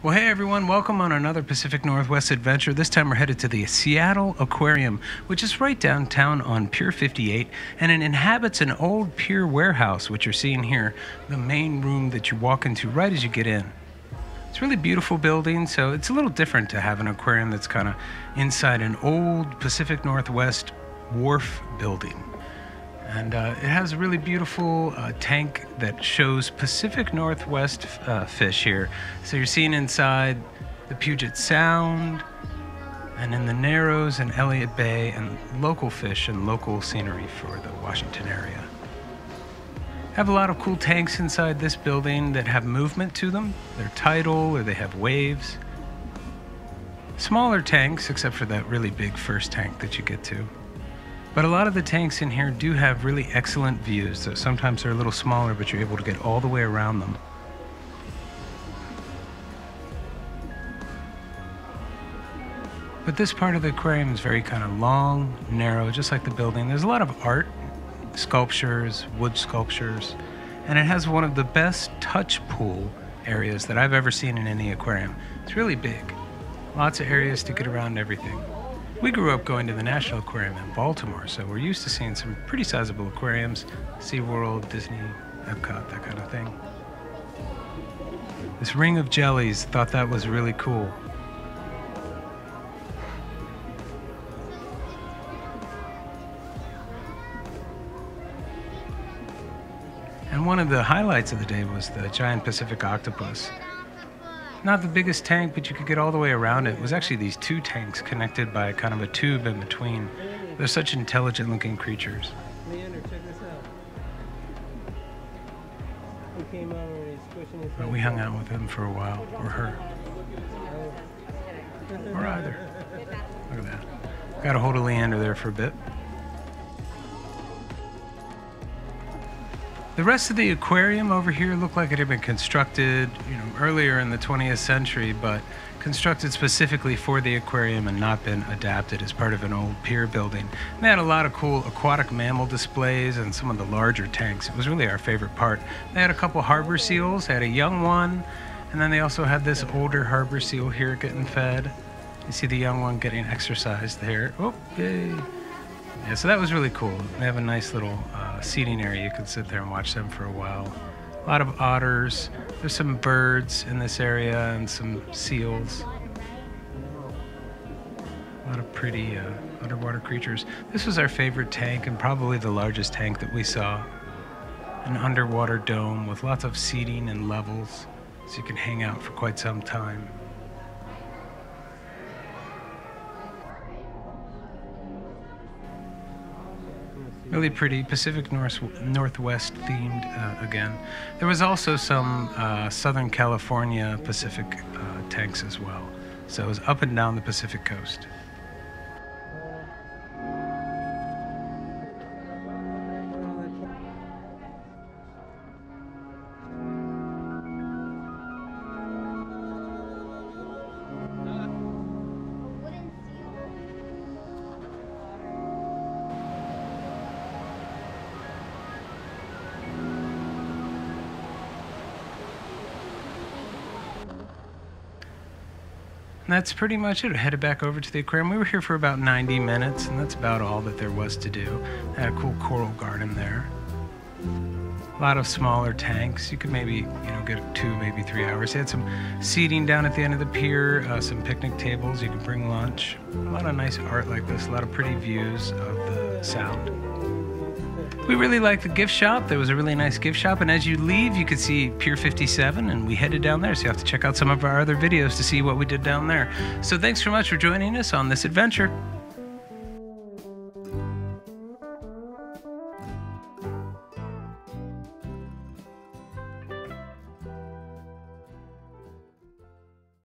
Well, hey everyone, welcome on another Pacific Northwest adventure. This time we're headed to the Seattle Aquarium, which is right downtown on Pier 58, and it inhabits an old pier warehouse, which you're seeing here, the main room that you walk into right as you get in. It's a really beautiful building, so it's a little different to have an aquarium that's kind of inside an old Pacific Northwest wharf building. And it has a really beautiful tank that shows Pacific Northwest fish here. So you're seeing inside the Puget Sound, and in the Narrows and Elliott Bay, and local fish and local scenery for the Washington area. Have a lot of cool tanks inside this building that have movement to them. They're tidal or they have waves. Smaller tanks, except for that really big first tank that you get to. But a lot of the tanks in here do have really excellent views. So sometimes they're a little smaller, but you're able to get all the way around them. But this part of the aquarium is very kind of long, narrow, just like the building. There's a lot of art, sculptures, wood sculptures, and it has one of the best touch pool areas that I've ever seen in any aquarium. It's really big. Lots of areas to get around everything. We grew up going to the National Aquarium in Baltimore, so we're used to seeing some pretty sizable aquariums, SeaWorld, Disney, Epcot, that kind of thing. This ring of jellies, thought that was really cool. And one of the highlights of the day was the giant Pacific octopus. Not the biggest tank, but you could get all the way around it. It was actually these two tanks connected by kind of a tube in between. They're such intelligent looking creatures. Leander, check this out. He came out and he's pushing his But we hung out with him for a while, or her. Or either. Look at that. Got a hold of Leander there for a bit. The rest of the aquarium over here looked like it had been constructed, earlier in the 20th century, but constructed specifically for the aquarium and not been adapted as part of an old pier building. And they had a lot of cool aquatic mammal displays and some of the larger tanks. It was really our favorite part. They had a couple harbor seals, they had a young one, and then they also had this older harbor seal here getting fed. You see the young one getting exercised there. Oh, yay. Yeah, so that was really cool. They have a nice little seating area. You could sit there and watch them for a while. A lot of otters. There's some birds in this area and some seals. A lot of pretty underwater creatures. This was our favorite tank and probably the largest tank that we saw. An underwater dome with lots of seating and levels, so you can hang out for quite some time. Really pretty, Pacific Northwest themed again. There was also some Southern California Pacific tanks as well. So it was up and down the Pacific coast. And that's pretty much it. I headed back over to the aquarium. We were here for about 90 minutes, and that's about all that there was to do. They had a cool coral garden there. A lot of smaller tanks. You could maybe, get 2, maybe 3 hours. They had some seating down at the end of the pier, some picnic tables. You could bring lunch. A lot of nice art like this. A lot of pretty views of the sound. We really liked the gift shop. There was a really nice gift shop, and as you leave, you could see Pier 57, and we headed down there, so you have to check out some of our other videos to see what we did down there. So thanks so much for joining us on this adventure.